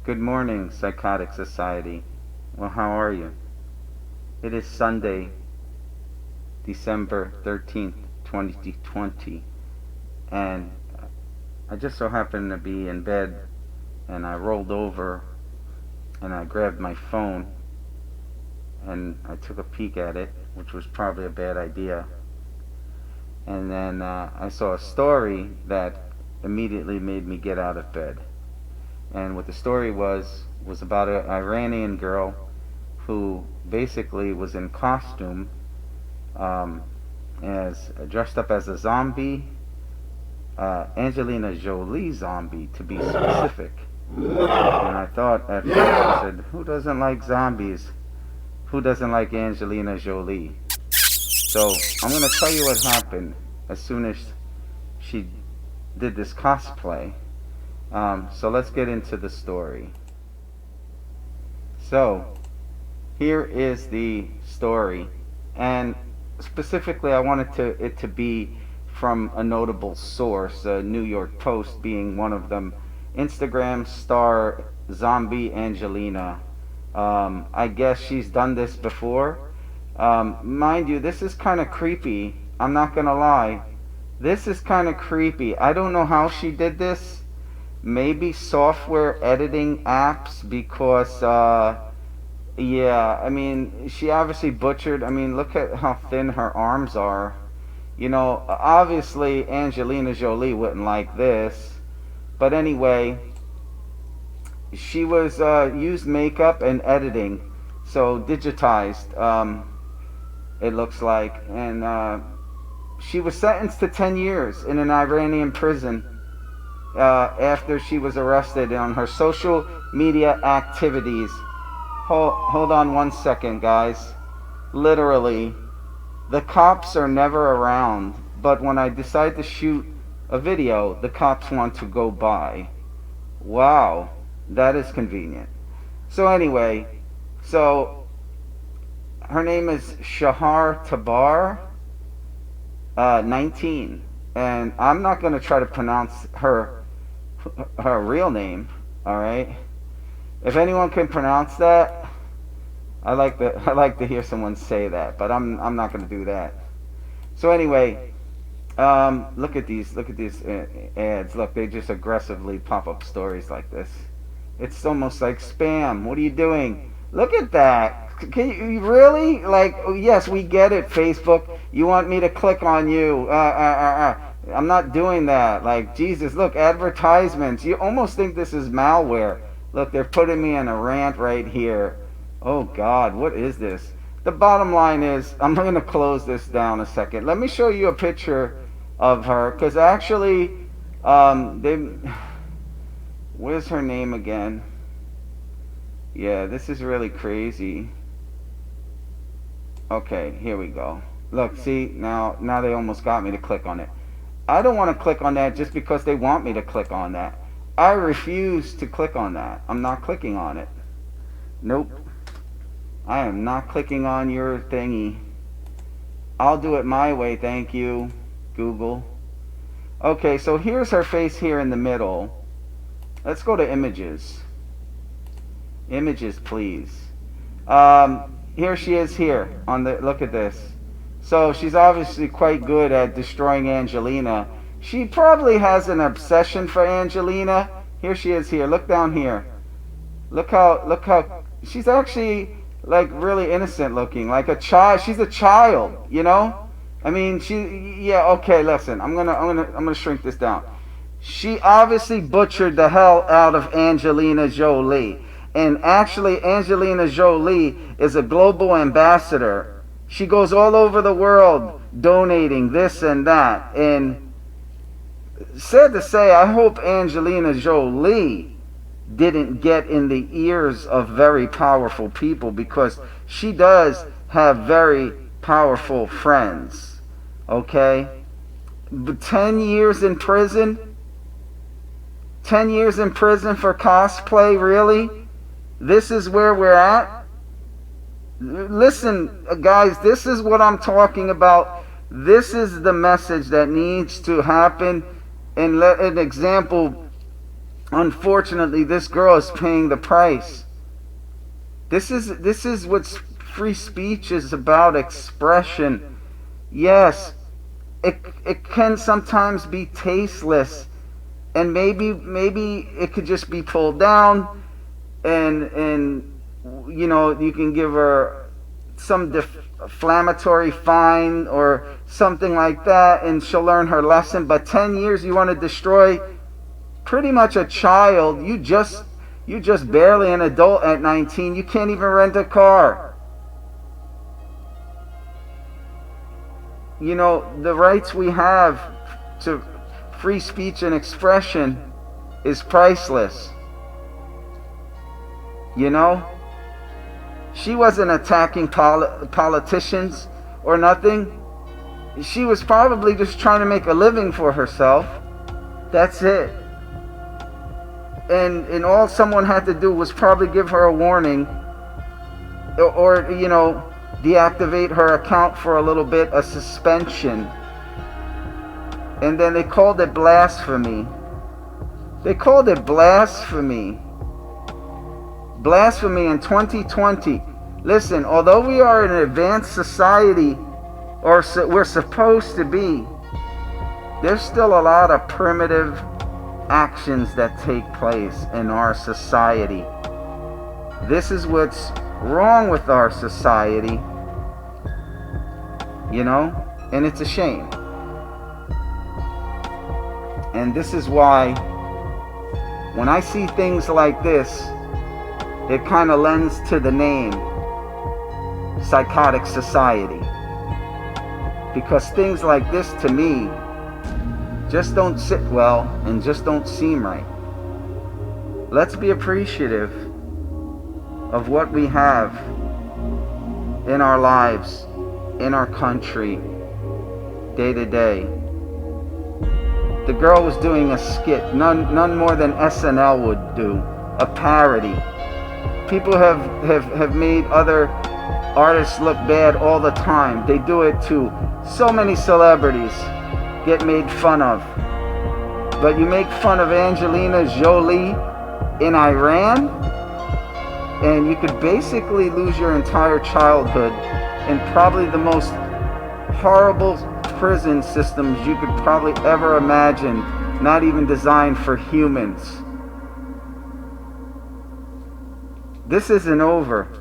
Good morning, Psychotic Society. Well, how are you? It is Sunday, December 13th, 2020, and I just so happened to be in bed, and I rolled over and I grabbed my phone and I took a peek at it, which was probably a bad idea. And then I saw a story that immediately made me get out of bed. And what the story was about an Iranian girl who basically was in costume, as dressed up as a zombie, Angelina Jolie zombie to be specific. And I thought at first, I said, who doesn't like zombies? Who doesn't like Angelina Jolie? So I'm going to tell you what happened as soon as she did this cosplay. So let's get into the story. So here is the story, and specifically I wanted it to be from a notable source, New York Post being one of them. Instagram star zombie Angelina. I guess she's done this before. Mind you, this is kind of creepy. I'm not gonna lie. This is kind of creepy. I don't know how she did this. Maybe software editing apps, because yeah, I mean, she obviously butchered. I mean, look at how thin her arms are. You know, obviously Angelina Jolie wouldn't like this. But anyway, she was used makeup and editing, so digitized, it looks like. And she was sentenced to 10 years in an Iranian prison after she was arrested on her social media activities. Hold on one second, guys. Literally, the cops are never around, but when I decide to shoot a video, the cops want to go by. Wow, that is convenient. So anyway, so her name is Sahar Tabar, 19, and I'm not going to try to pronounce her real name. All right. If anyone can pronounce that, I like to hear someone say that, but I'm not going to do that. So anyway, look at these ads. Look, they just aggressively pop up stories like this. It's almost like spam. What are you doing? Look at that. Can you really? Like, yes, we get it, Facebook. You want me to click on you. I'm not doing that. Like, Jesus, look, advertisements. You almost think this is malware. Look, they're putting me in a rant right here. Oh, God, what is this? The bottom line is, I'm going to close this down a second. Let me show you a picture of her, because actually, where's her name again? Yeah, this is really crazy. Okay, here we go. Look, see, now they almost got me to click on it. I don't want to click on that just because they want me to click on that. I refuse to click on that. I'm not clicking on it. Nope. I am not clicking on your thingy. I'll do it my way, thank you, Google. Okay, so here's her face here in the middle. Let's go to images. Images, please. Here she is here on the, look at this. So she's obviously quite good at destroying Angelina. She probably has an obsession for Angelina. Here she is here. Look down here. Look how she's actually like really innocent looking, like a child. She's a child, you know? I mean, yeah, okay, listen. I'm gonna shrink this down. She obviously butchered the hell out of Angelina Jolie. And actually, Angelina Jolie is a global ambassador. She goes all over the world donating this and that. And sad to say, I hope Angelina Jolie didn't get in the ears of very powerful people, because she does have very powerful friends. Okay? But 10 years in prison? 10 years in prison for cosplay, really? This is where we're at? Listen, guys, this is what I'm talking about. This is the message that needs to happen. And let an example Unfortunately, this girl is paying the price. This is what free speech is about, expression. Yes, it can sometimes be tasteless, and maybe it could just be pulled down, and you can give her some deflammatory fine or something like that, and she'll learn her lesson. But 10 years you want to destroy pretty much a child. You just barely an adult at 19. You can't even rent a car. The rights we have to free speech and expression is priceless. She wasn't attacking politicians or nothing. She was probably just trying to make a living for herself. That's it. And all someone had to do was probably give her a warning, or deactivate her account for a little bit, a suspension. And then they called it blasphemy. They called it blasphemy. Blasphemy in 2020. Listen, although we are an advanced society, or we're supposed to be, there's still a lot of primitive actions that take place in our society. This is what's wrong with our society, and it's a shame. And this is why when I see things like this, it kind of lends to the name psychotic society, because things like this to me just don't sit well and just don't seem right. Let's be appreciative of what we have in our lives, in our country, day to day. The girl was doing a skit, none more than SNL would do, a parody. People have made other artists look bad all the time. They do it too. So many celebrities get made fun of. But you make fun of Angelina Jolie in Iran, and you could basically lose your entire childhood in probably the most horrible prison systems you could probably ever imagine, not even designed for humans. This isn't over.